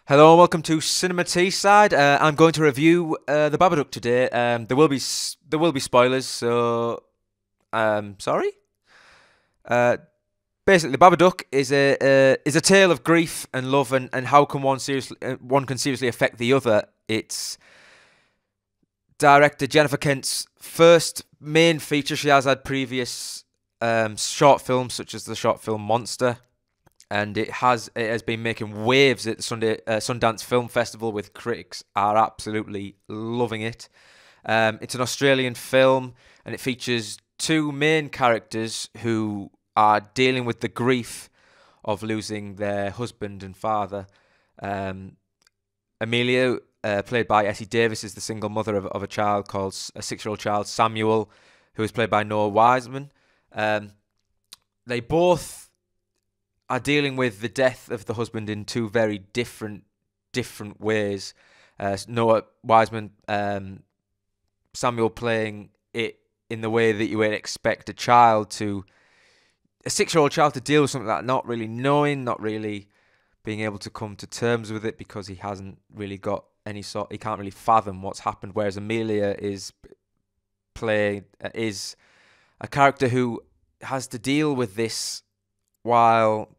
Hello and welcome to Cinema Teesside. I'm going to review the Babadook today. There will be spoilers, so sorry. Uh, Basically, the Babadook is a tale of grief and love, and how can one can seriously affect the other. It's director Jennifer Kent's first main feature. She has had previous short films such as the short film Monster, and it has been making waves at the Sundance Film Festival, with critics are absolutely loving it. It's an Australian film, and it features two main characters who are dealing with the grief of losing their husband and father. Um, Amelia, played by Essie Davis, is the single mother of a child called a 6-year-old child, Samuel, who is played by Noah Wiseman. Um, they both are dealing with the death of the husband in two very different ways. Noah Wiseman, Samuel playing it in the way that you would expect a 6-year-old child to deal with something like that, not really knowing, not really being able to come to terms with it because he hasn't really got he can't really fathom what's happened. Whereas Amelia is a character who has to deal with this while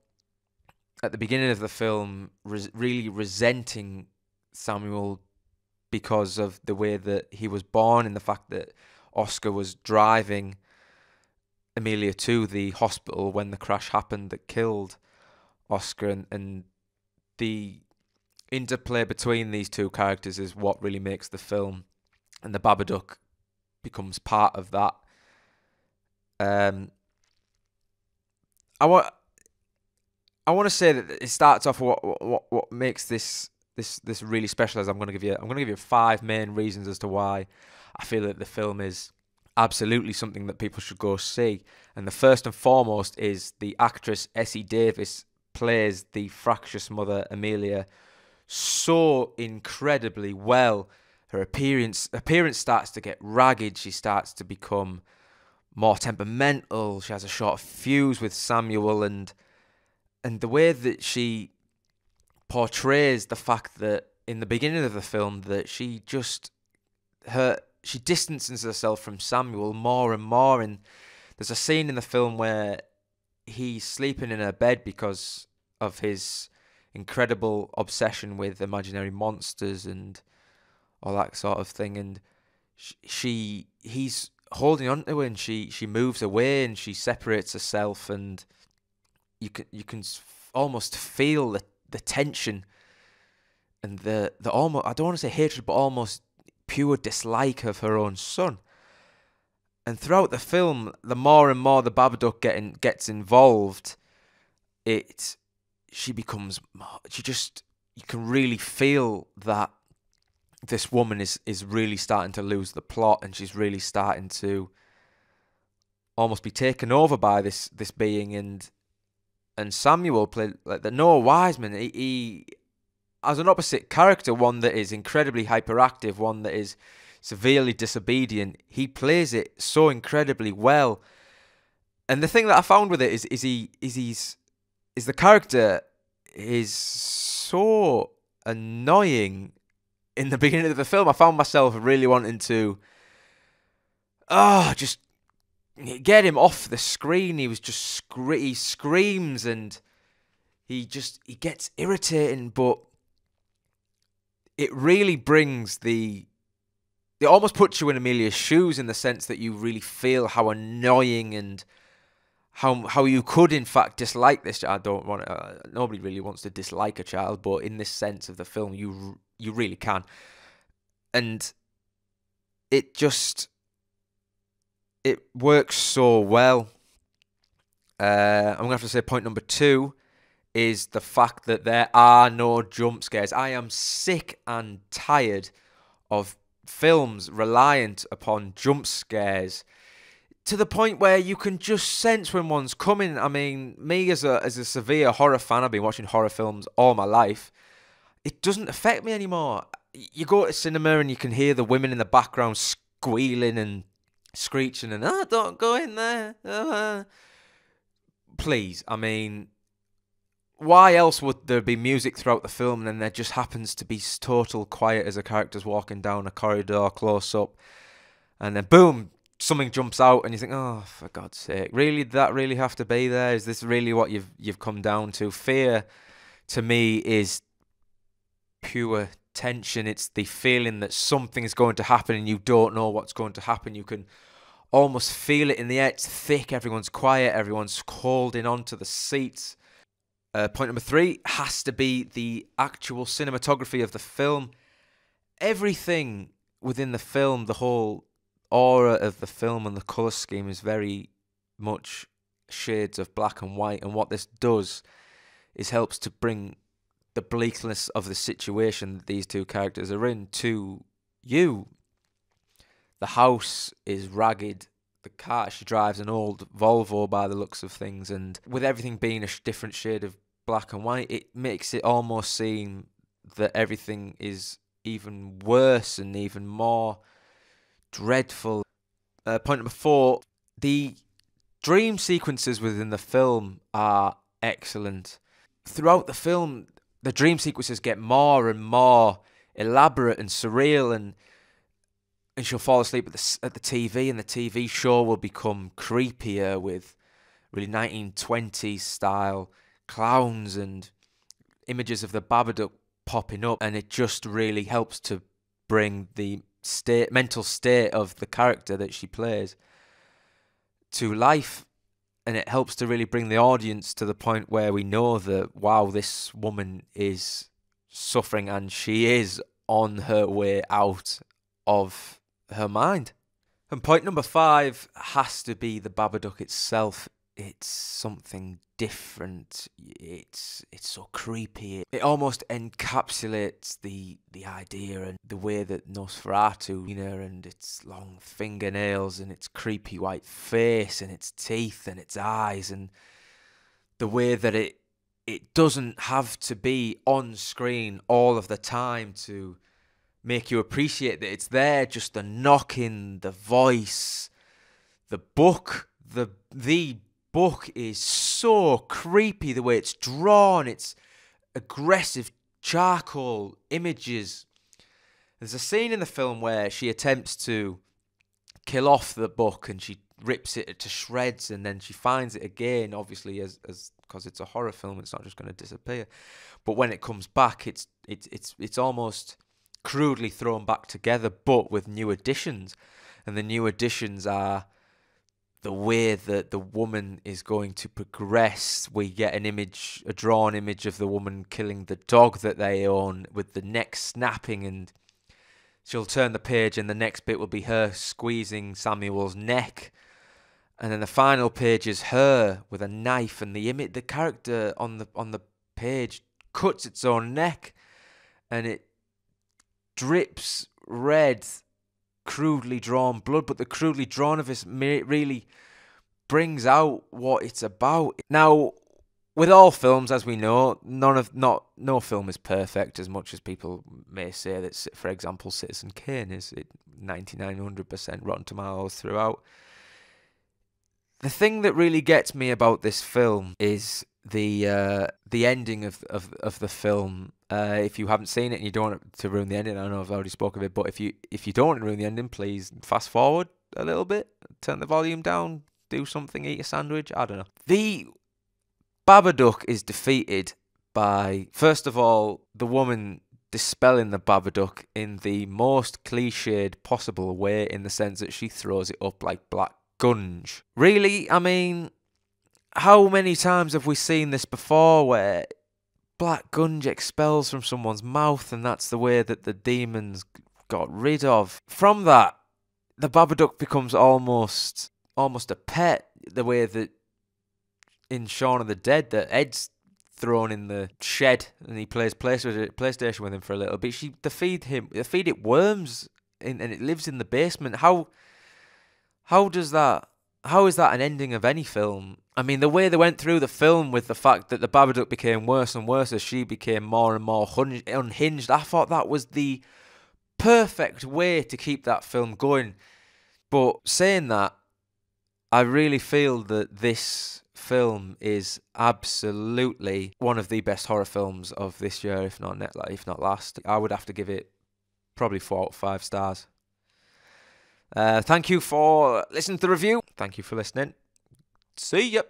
at the beginning of the film really resenting Samuel because of the way that he was born and the fact that Oscar was driving Amelia to the hospital when the crash happened that killed Oscar, and the interplay between these two characters is what really makes the film, and the Babadook becomes part of that. I want I want to say that it starts off what makes this really special. As I'm going to give you 5 main reasons as to why I feel that the film is absolutely something that people should go see. And the first and foremost is the actress Essie Davis plays the fractious mother Amelia so incredibly well. Her appearance starts to get ragged. She starts to become more temperamental. She has a short fuse with Samuel, and the way that she portrays the fact that in the beginning of the film that she distances herself from Samuel more and more. And there's a scene in the film where he's sleeping in her bed because of his incredible obsession with imaginary monsters and all that sort of thing. And he's holding on to her, and she moves away and she separates herself, and you can almost feel the tension and the almost, I don't want to say hatred, but almost pure dislike of her own son. And throughout the film, the more and more the Babadook gets involved, you can really feel that this woman is really starting to lose the plot, and she's really starting to almost be taken over by this being. And Samuel, played like the Noah Wiseman, he as an opposite character, one that is incredibly hyperactive, one that is severely disobedient. He plays it so incredibly well. And the thing that I found with it is the character is so annoying in the beginning of the film. I found myself really wanting to just get him off the screen. He was just he screams and he gets irritating, but it really brings it almost puts you in Amelia's shoes, in the sense that you really feel how annoying and how you could in fact dislike this. I don't want nobody really wants to dislike a child, but in this sense of the film, you really can. And it works so well. I'm going to have to say point number 2 is the fact that there are no jump scares. I am sick and tired of films reliant upon jump scares, to the point where you can just sense when one's coming. I mean, me as a severe horror fan, I've been watching horror films all my life. It doesn't affect me anymore. You go to cinema and you can hear the women in the background squealing and screeching and, don't go in there. Please, I mean, why else would there be music throughout the film and then there just happens to be total quiet as a character's walking down a corridor close up, and then boom, something jumps out and you think, oh, for God's sake, really, did that really have to be there? Is this really what you've come down to? Fear, to me, is pure tension. It's the feeling that something is going to happen and you don't know what's going to happen. You can almost feel it in the air. It's thick, everyone's quiet, everyone's holding on to the seats. Point number 3 has to be the actual cinematography of the film. Everything within the film, the whole aura of the film and the colour scheme is very much shades of black and white. And what this does is helps to bring the bleakness of the situation that these two characters are in to you. The house is ragged. The car she drives, an old Volvo by the looks of things, and with everything being a different shade of black and white, it makes it almost seem that everything is even worse and even more dreadful. Point number 4, the dream sequences within the film are excellent. Throughout the film, the dream sequences get more and more elaborate and surreal, and she'll fall asleep at the TV, and the TV show will become creepier with really 1920s style clowns and images of the Babadook popping up, and it just really helps to bring the mental state of the character that she plays to life, and it helps to really bring the audience to the point where we know that, wow, this woman is suffering and she is on her way out of her mind. And point number 5 has to be the Babadook itself. It's something different. It's so creepy. It almost encapsulates the idea and the way that Nosferatu, and its long fingernails and its creepy white face and its teeth and its eyes, and the way that it doesn't have to be on screen all of the time to make you appreciate that it's there. Just the knocking, the voice, the book, the book is so creepy, the way it's drawn, it's aggressive charcoal images. There's a scene in the film where she attempts to kill off the book and she rips it to shreds, and then she finds it again, obviously as because it's a horror film, it's not just going to disappear. But when it comes back, it's almost crudely thrown back together, but with new additions. And the new additions are the way that the woman is going to progress. We get a drawn image of the woman killing the dog that they own with the neck snapping, and she'll turn the page and the next bit will be her squeezing Samuel's neck. And then the final page is her with a knife, and the character on the page cuts its own neck, and it drips red, crudely drawn blood, but the crudely drawn of it really brings out what it's about. Now, with all films, as we know, no film is perfect, as much as people may say that, for example, Citizen Kane is 99-100% Rotten Tomatoes throughout. The thing that really gets me about this film is the ending of the film. If you haven't seen it and you don't want to ruin the ending, I know I've already spoken of it, but if you don't want to ruin the ending, please fast forward a little bit, turn the volume down, do something, eat a sandwich, I don't know. The Babadook is defeated by, first of all, the woman dispelling the Babadook in the most cliched possible way, in the sense that she throws it up like black gunge. Really, I mean, how many times have we seen this before where black gunge expels from someone's mouth and that's the way that the demons got rid of? From that, the Babadook becomes almost a pet, the way that in Shaun of the Dead that Ed's thrown in the shed and he plays PlayStation with him for a little bit. They feed it worms and it lives in the basement. How is that an ending of any film? I mean, the way they went through the film with the fact that the Babadook became worse and worse as she became more and more unhinged, I thought that was the perfect way to keep that film going. But saying that, I really feel that this film is absolutely one of the best horror films of this year, if not last. I would have to give it probably 4 out of 5 stars. Thank you for listening to the review. Thank you for listening. See ya.